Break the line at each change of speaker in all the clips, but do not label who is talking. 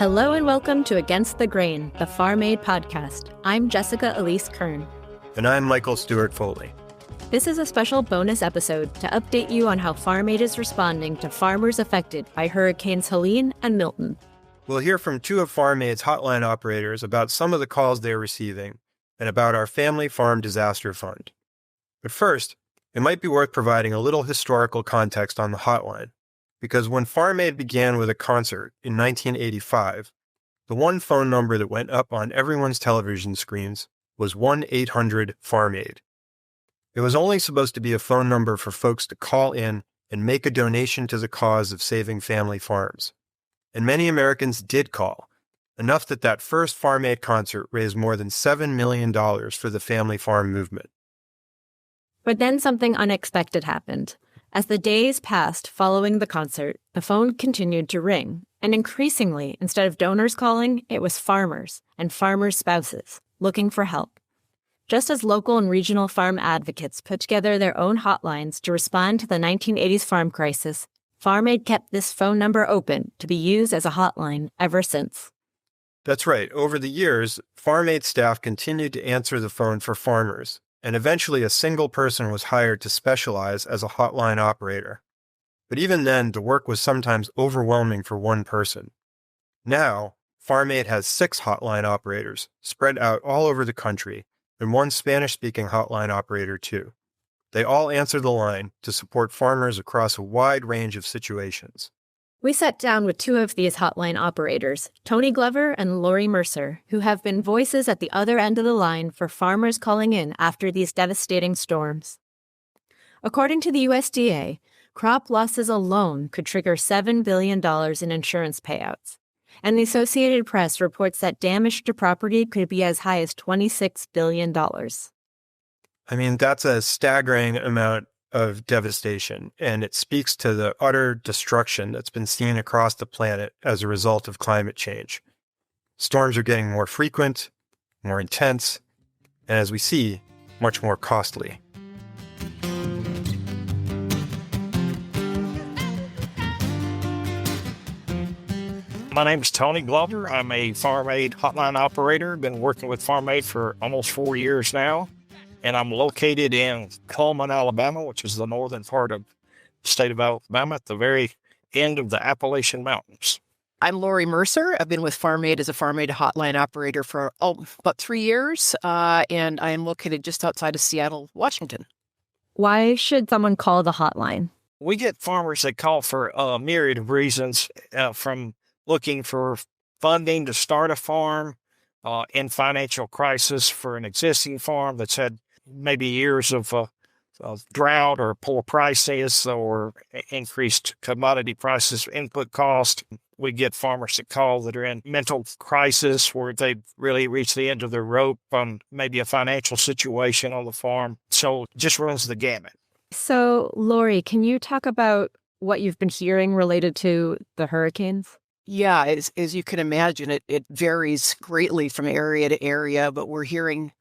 Hello and welcome to Against the Grain, the Farm Aid podcast. I'm Jessica Elise Kern.
And I'm Michael Stewart Foley.
This is a special bonus episode to update you on how Farm Aid is responding to farmers affected by Hurricanes Helene and Milton.
We'll hear from two of Farm Aid's hotline operators about some of the calls they're receiving and about our Family Farm Disaster Fund. But first, it might be worth providing a little historical context on the hotline, because when Farm Aid began with a concert in 1985, the one phone number that went up on everyone's television screens was 1-800-FARM-AID. It was only supposed to be a phone number for folks to call in and make a donation to the cause of saving family farms. And many Americans did call, enough that that first Farm Aid concert raised more than $7 million for the family farm movement.
But then something unexpected happened. As the days passed following the concert, the phone continued to ring, and increasingly, instead of donors calling, it was farmers and farmers' spouses looking for help. Just as local and regional farm advocates put together their own hotlines to respond to the 1980s farm crisis, Farm Aid kept this phone number open to be used as a hotline ever since.
That's right. Over the years, Farm Aid staff continued to answer the phone for farmers, and eventually a single person was hired to specialize as a hotline operator. But even then, the work was sometimes overwhelming for one person. Now, Farm Aid has 6 hotline operators spread out all over the country, and one Spanish-speaking hotline operator too. They all answer the line to support farmers across a wide range of situations.
We sat down with 2 of these hotline operators, Tony Glover and Lori Mercer, who have been voices at the other end of the line for farmers calling in after these devastating storms. According to the USDA, crop losses alone could trigger $7 billion in insurance payouts, and the Associated Press reports that damage to property could be as high as $26 billion.
I mean, that's a staggering amount of devastation, and it speaks to the utter destruction that's been seen across the planet as a result of climate change. Storms are getting more frequent, more intense, and as we see, much more costly.
My name is Tony Glover. I'm a Farm Aid hotline operator. Been working with Farm Aid for almost 4 years now. And I'm located in Cullman, Alabama, which is the northern part of the state of Alabama at the very end of the Appalachian Mountains.
I'm Lori Mercer. I've been with Farm Aid as a Farm Aid hotline operator for about 3 years, and I am located just outside of Seattle, Washington.
Why should someone call the hotline?
We get farmers that call for a myriad of reasons, from looking for funding to start a farm, in financial crisis for an existing farm that's had maybe years of drought or poor prices or increased commodity prices, input cost. We get farmers that call that are in mental crisis where they've really reached the end of their rope on maybe a financial situation on the farm. So it just runs the gamut.
So, Lori, can you talk about what you've been hearing related to the hurricanes?
Yeah, as you can imagine, it varies greatly from area to area, but we're hearing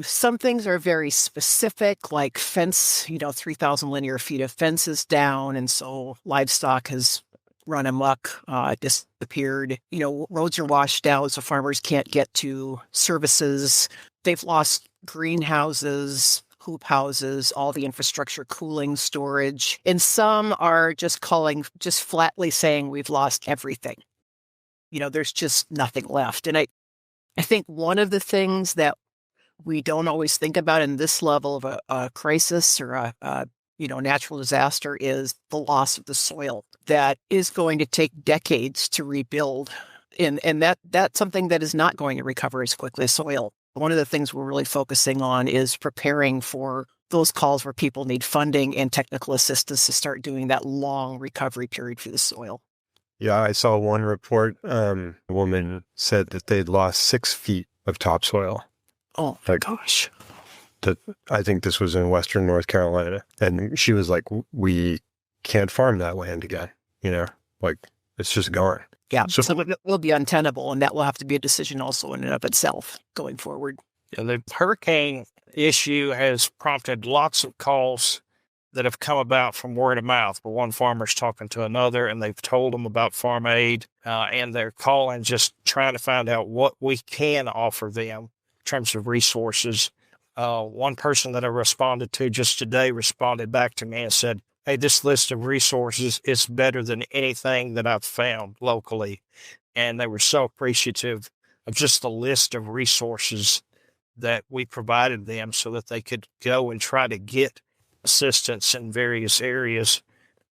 some things are very specific, like fence, 3,000 linear feet of fence is down, and so livestock has run amok, disappeared. Roads are washed out, so farmers can't get to services. They've lost greenhouses, hoop houses, all the infrastructure, cooling, storage. And some are just flatly saying we've lost everything. There's just nothing left. And I think one of the things that we don't always think about in this level of a crisis or a natural disaster is the loss of the soil that is going to take decades to rebuild. And that's something that is not going to recover as quickly as soil. One of the things we're really focusing on is preparing for those calls where people need funding and technical assistance to start doing that long recovery period for the soil.
Yeah, I saw one report. A woman said that they'd lost 6 feet of topsoil.
Oh, my gosh.
I think this was in Western North Carolina. And she was like, we can't farm that land again. It's just gone.
Yeah, so it will be untenable, and that will have to be a decision also in and of itself going forward.
The hurricane issue has prompted lots of calls that have come about from word of mouth, where one farmer's talking to another and they've told them about farm aid, and they're calling just trying to find out what we can offer them in terms of resources. One person that I responded to just today responded back to me and said, hey, this list of resources is better than anything that I've found locally. And they were so appreciative of just the list of resources that we provided them so that they could go and try to get assistance in various areas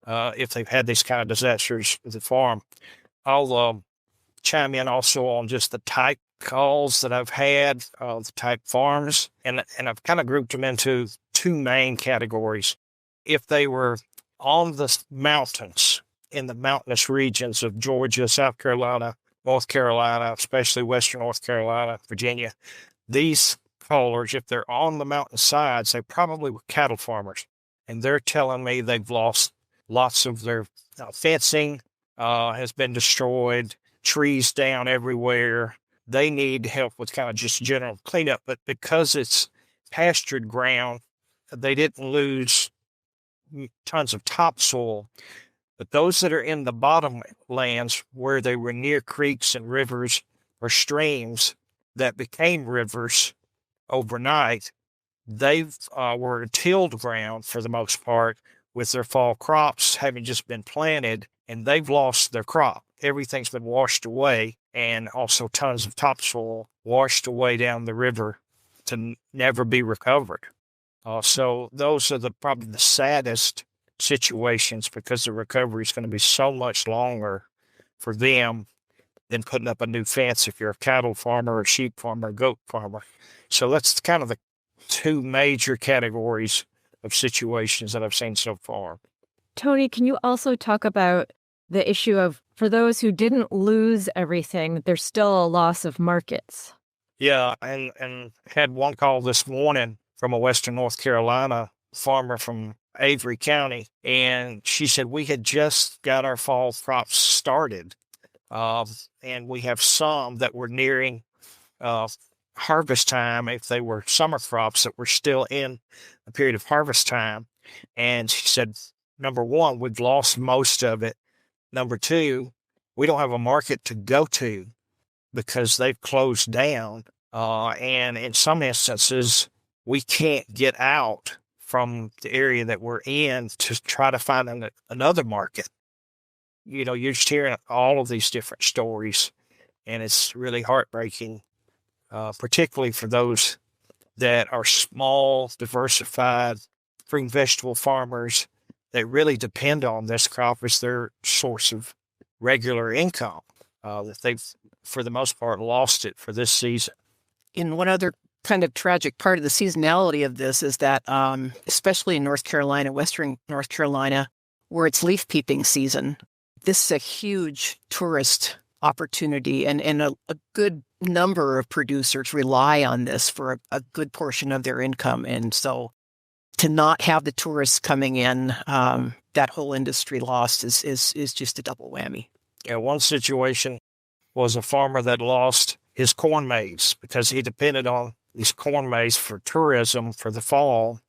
if they've had these kind of disasters with the farm. I'll chime in also on just the type calls that I've had, the type farms, and I've kind of grouped them into two main categories. If they were on the mountains, in the mountainous regions of Georgia, South Carolina, North Carolina, especially Western North Carolina, Virginia, these callers, if they're on the mountain sides, they probably were cattle farmers. And they're telling me they've lost lots of their fencing has been destroyed, trees down everywhere. They need help with kind of just general cleanup. But because it's pastured ground, they didn't lose tons of topsoil. But those that are in the bottomlands where they were near creeks and rivers or streams that became rivers overnight, they were tilled ground for the most part with their fall crops having just been planted, and they've lost their crop. Everything's been washed away, and also tons of topsoil washed away down the river to never be recovered. So those are probably the saddest situations, because the recovery is going to be so much longer for them than putting up a new fence if you're a cattle farmer, a sheep farmer, a goat farmer. So that's kind of the two major categories of situations that I've seen so far.
Tony, can you also talk about the issue of, for those who didn't lose everything, there's still a loss of markets?
Yeah, and had one call this morning from a Western North Carolina farmer from Avery County, and she said, we had just got our fall crops started, and we have some that were nearing harvest time if they were summer crops that were still in a period of harvest time. And she said, number one, we've lost most of it. Number two, we don't have a market to go to because they've closed down. And in some instances, we can't get out from the area that we're in to try to find another market. You know, you're just hearing all of these different stories, and it's really heartbreaking, particularly for those that are small, diversified fruit and vegetable farmers that really depend on this crop as their source of regular income, that they've, for the most part, lost it for this season.
In one other kind of tragic part of the seasonality of this is that, especially in North Carolina, Western North Carolina, where it's leaf peeping season, this is a huge tourist opportunity, and a good number of producers rely on this for a good portion of their income. And so to not have the tourists coming in, that whole industry lost is just a double whammy.
Yeah, one situation was a farmer that lost his corn maze because he depended on these corn maze for tourism for the fall,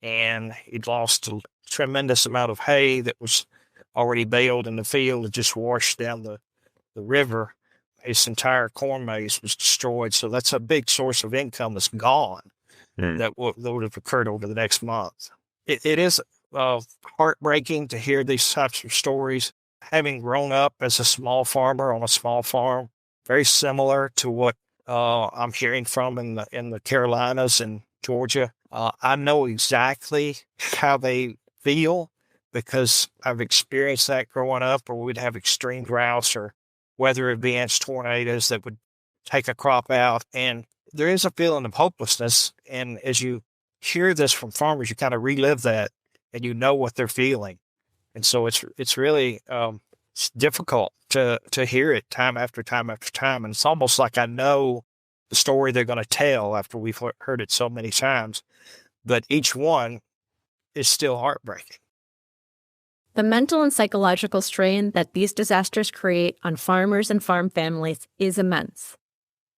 and he'd lost a tremendous amount of hay that was already baled in the field and just washed down the river. His entire corn maze was destroyed, so that's a big source of income that's gone. That would have occurred over the next month. It is heartbreaking to hear these types of stories. Having grown up as a small farmer on a small farm, very similar to what I'm hearing from in the Carolinas and Georgia, I know exactly how they feel because I've experienced that growing up, where we'd have extreme droughts or weather events, tornadoes that would take a crop out, and there is a feeling of hopelessness. And as you hear this from farmers, you kind of relive that, and you know what they're feeling. And so it's really it's difficult to hear it time after time after time. And it's almost like I know the story they're going to tell after we've heard it so many times. But each one is still heartbreaking.
The mental and psychological strain that these disasters create on farmers and farm families is immense.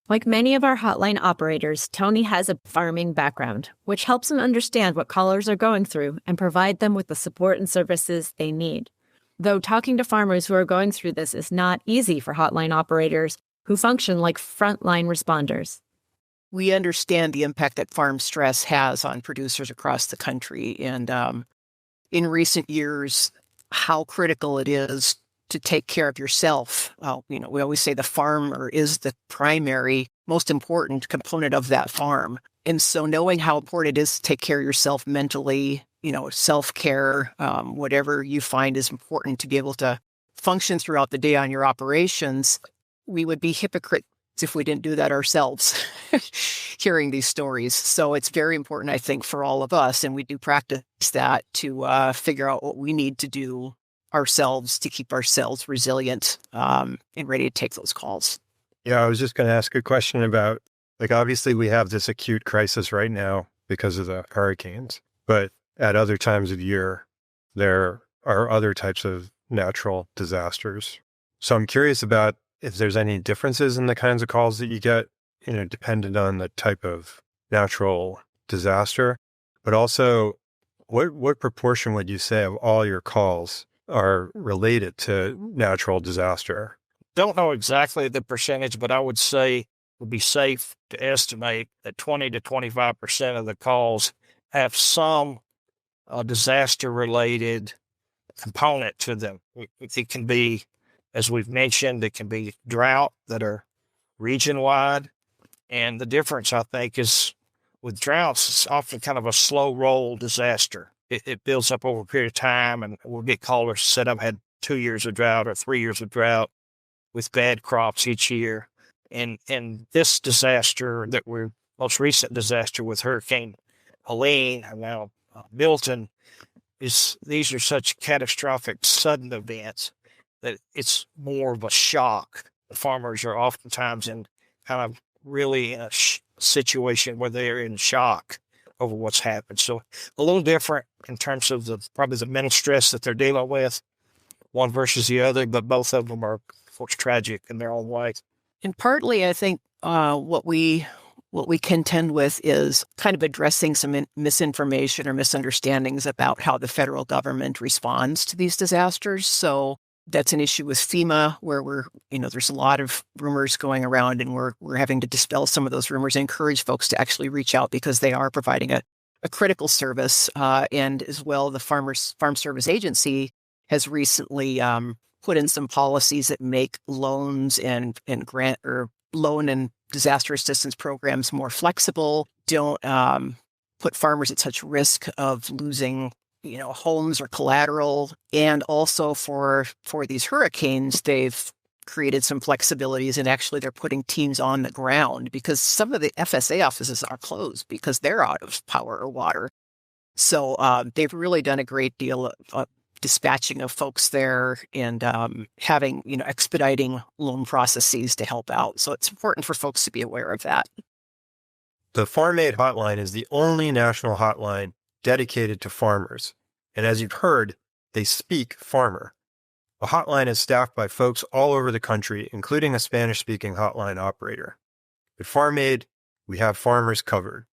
Like many of our hotline operators, Tony has a farming background, which helps him understand what callers are going through and provide them with the support and services they need. Though talking to farmers who are going through this is not easy for hotline operators who function like frontline responders.
We understand the impact that farm stress has on producers across the country. And in recent years, how critical it is to take care of yourself. We always say the farmer is the primary, most important component of that farm. And so knowing how important it is to take care of yourself mentally, self-care, whatever you find is important to be able to function throughout the day on your operations, we would be hypocrites if we didn't do that ourselves, hearing these stories. So it's very important, I think, for all of us, and we do practice that to figure out what we need to do ourselves to keep ourselves resilient and ready to take those calls.
Yeah, I was just going to ask a question about, obviously we have this acute crisis right now because of the hurricanes, but at other times of year, there are other types of natural disasters. So I'm curious about if there's any differences in the kinds of calls that you get, dependent on the type of natural disaster, but also what proportion would you say of all your calls are related to natural disaster?
Don't know exactly the percentage, but I would say it would be safe to estimate that 20 to 25% of the calls have some disaster-related component to them. It can be, as we've mentioned, it can be drought that are region-wide. And the difference, I think, is with droughts, it's often kind of a slow roll disaster. It builds up over a period of time, and we'll get callers said I've had 2 years of drought or 3 years of drought with bad crops each year. And this disaster most recent disaster with Hurricane Helene and now Milton, these are such catastrophic sudden events that it's more of a shock. The farmers are oftentimes in kind of really in a situation where they're in shock over what's happened. So a little different in terms of probably the mental stress that they're dealing with, one versus the other, but both of them are, of course, tragic in their own way.
And partly, I think what we contend with is kind of addressing some misinformation or misunderstandings about how the federal government responds to these disasters. So that's an issue with FEMA, where there's a lot of rumors going around, and we're having to dispel some of those rumors and encourage folks to actually reach out because they are providing a critical service. And as well, the Farm Service Agency has recently put in some policies that make loans and grant or loan and disaster assistance programs more flexible, don't put farmers at such risk of losing homes or collateral. And also for these hurricanes, they've created some flexibilities, and actually they're putting teams on the ground because some of the FSA offices are closed because they're out of power or water. So they've really done a great deal of dispatching of folks there and having, expediting loan processes to help out. So it's important for folks to be aware of that.
The Farm Aid Hotline is the only national hotline dedicated to farmers. And as you've heard, they speak farmer. The hotline is staffed by folks all over the country, including a Spanish-speaking hotline operator. At Farm Aid, we have farmers covered.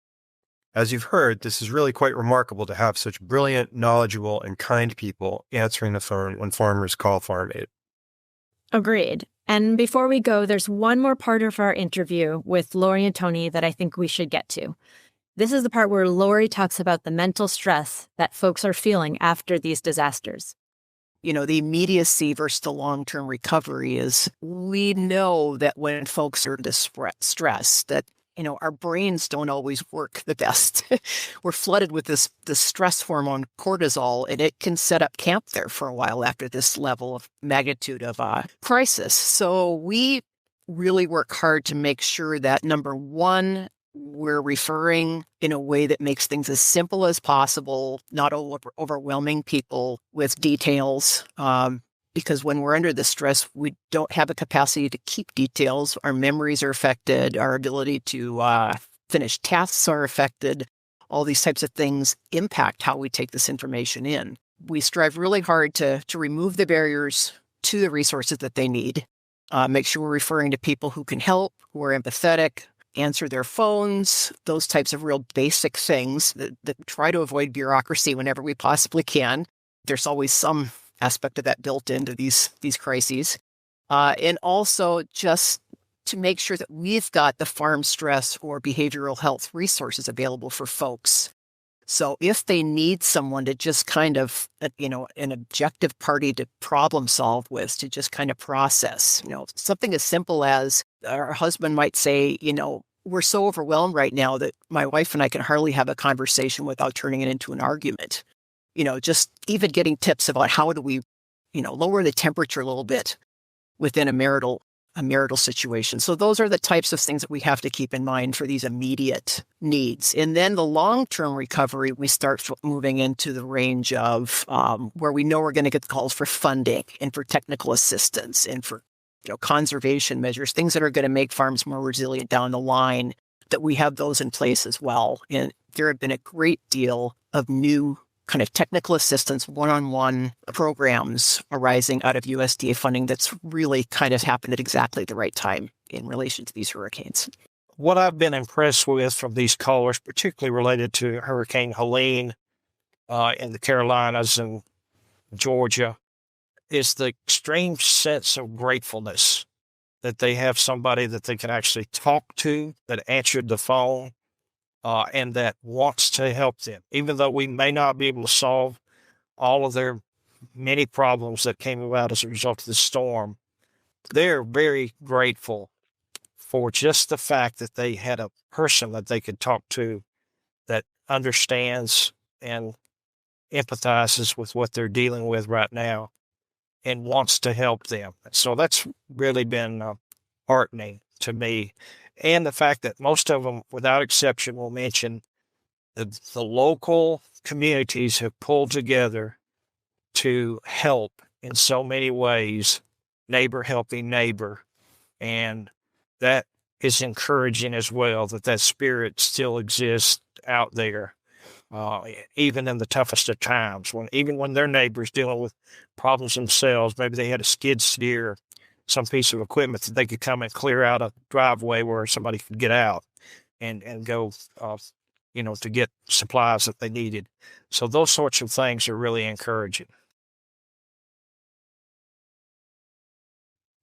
As you've heard, this is really quite remarkable to have such brilliant, knowledgeable, and kind people answering the phone when farmers call Farm Aid.
Agreed. And before we go, there's one more part of our interview with Lori and Tony that I think we should get to. This is the part where Lori talks about the mental stress that folks are feeling after these disasters.
The immediacy versus the long-term recovery is, we know that when folks are under stress, that our brains don't always work the best. We're flooded with this stress hormone cortisol, and it can set up camp there for a while after this level of magnitude of crisis. So we really work hard to make sure that, number one, we're referring in a way that makes things as simple as possible, not overwhelming people with details. Because when we're under the stress, we don't have a capacity to keep details. Our memories are affected. Our ability to finish tasks are affected. All these types of things impact how we take this information in. We strive really hard to remove the barriers to the resources that they need. make sure we're referring to people who can help, who are empathetic, answer their phones, those types of real basic things that try to avoid bureaucracy whenever we possibly can. There's always some aspect of that built into these crises. And also just to make sure that we've got the farm stress or behavioral health resources available for folks. So if they need someone to just kind of, an objective party to problem solve with, to just kind of process, something as simple as our husband might say, we're so overwhelmed right now that my wife and I can hardly have a conversation without turning it into an argument. Just even getting tips about how do we, lower the temperature a little bit within a marital situation. So those are the types of things that we have to keep in mind for these immediate needs. And then the long-term recovery, we start moving into the range of where we know we're going to get calls for funding and for technical assistance and for conservation measures, things that are going to make farms more resilient down the line, that we have those in place as well. And there have been a great deal of new kind of technical assistance, one-on-one programs arising out of USDA funding that's really kind of happened at exactly the right time in relation to these hurricanes.
What I've been impressed with from these callers, particularly related to Hurricane Helene in the Carolinas and Georgia, is the extreme sense of gratefulness that they have somebody that they can actually talk to, that answered the phone, and that wants to help them. Even though we may not be able to solve all of their many problems that came about as a result of the storm, they're very grateful for just the fact that they had a person that they could talk to that understands and empathizes with what they're dealing with right now and wants to help them. So that's really been heartening to me. And the fact that most of them, without exception, will mention the local communities have pulled together to help in so many ways, neighbor helping neighbor. And that is encouraging as well, that spirit still exists out there, even in the toughest of times, even when their neighbors dealing with problems themselves. Maybe they had a skid steer, some piece of equipment that they could come and clear out a driveway where somebody could get out and go, to get supplies that they needed. So those sorts of things are really encouraging.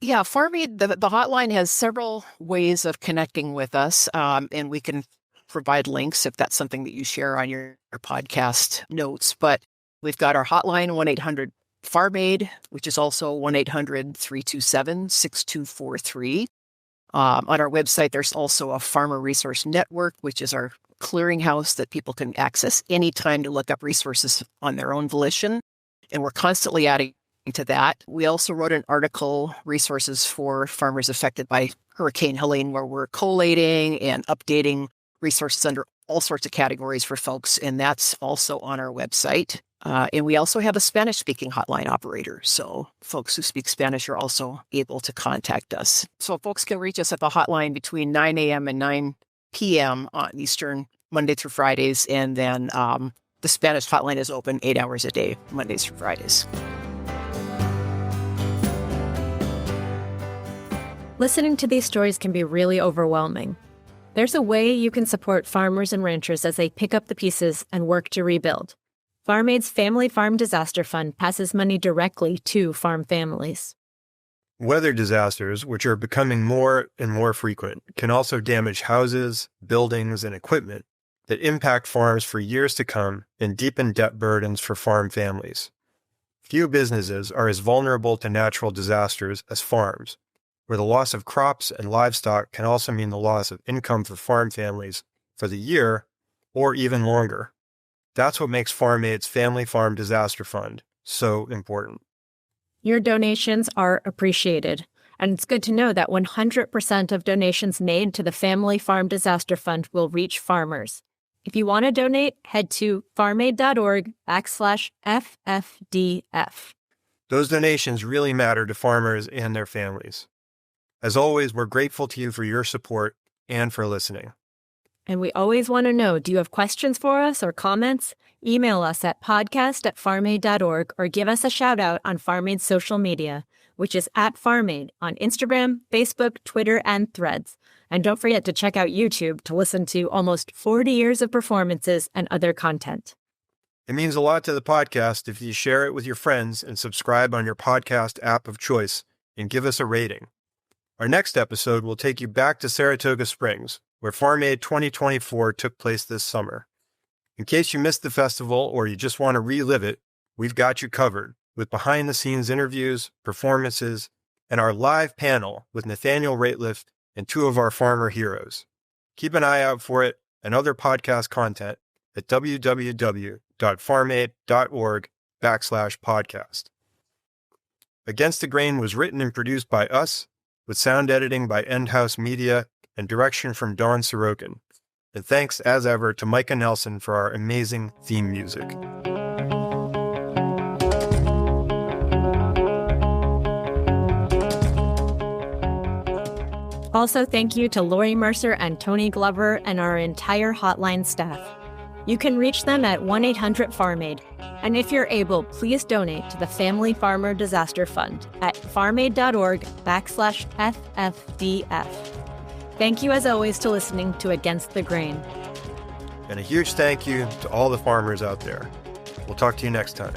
Yeah, Farm Aid, the hotline has several ways of connecting with us, and we can provide links if that's something that you share on your podcast notes. But we've got our hotline, 1-800-FARM-AID, which is also 1-800-327-6243. On our website, there's also a Farmer Resource Network, which is our clearinghouse that people can access anytime to look up resources on their own volition. And we're constantly adding to that. We also wrote an article, Resources for Farmers Affected by Hurricane Helene, where we're collating and updating resources under all sorts of categories for folks, and that's also on our website. And we also have a Spanish-speaking hotline operator, so folks who speak Spanish are also able to contact us. So folks can reach us at the hotline between 9 a.m. and 9 p.m. on Eastern, Monday through Fridays, and then the Spanish hotline is open 8 hours a day, Mondays through Fridays.
Listening to these stories can be really overwhelming. There's a way you can support farmers and ranchers as they pick up the pieces and work to rebuild. Farm Aid's Family Farm Disaster Fund passes money directly to farm families.
Weather disasters, which are becoming more and more frequent, can also damage houses, buildings, and equipment that impact farms for years to come and deepen debt burdens for farm families. Few businesses are as vulnerable to natural disasters as farms, where the loss of crops and livestock can also mean the loss of income for farm families for the year or even longer. That's what makes Farm Aid's Family Farm Disaster Fund so important.
Your donations are appreciated, and it's good to know that 100% of donations made to the Family Farm Disaster Fund will reach farmers. If you want to donate, head to farmaid.org/FFDF.
Those donations really matter to farmers and their families. As always, we're grateful to you for your support and for listening.
And we always want to know, do you have questions for us or comments? Email us at podcast@farmaid.org or give us a shout out on Farm Aid's social media. which is at FarmAid on Instagram, Facebook, Twitter, and Threads. And don't forget to check out YouTube to listen to almost 40 years of performances and other content.
It means a lot to the podcast if you share it with your friends and subscribe on your podcast app of choice and give us a rating. Our next episode will take you back to Saratoga Springs, where Farm Aid 2024 took place this summer. In case you missed the festival or you just want to relive it, we've got you covered with behind-the-scenes interviews, performances, and our live panel with Nathaniel Rateliff and two of our farmer heroes. Keep an eye out for it and other podcast content at www.farmaid.org/podcast. Against the Grain was written and produced by us, with sound editing by Endhouse Media and direction from Dawn Sorokin. And thanks, as ever, to Micah Nelson for our amazing theme music.
Also, thank you to Lori Mercer and Tony Glover and our entire hotline staff. You can reach them at 1-800-FARM-AID. And if you're able, please donate to the Family Farmer Disaster Fund at farmaid.org/FFDF. Thank you, as always, to listening to Against the Grain.
And a huge thank you to all the farmers out there. We'll talk to you next time.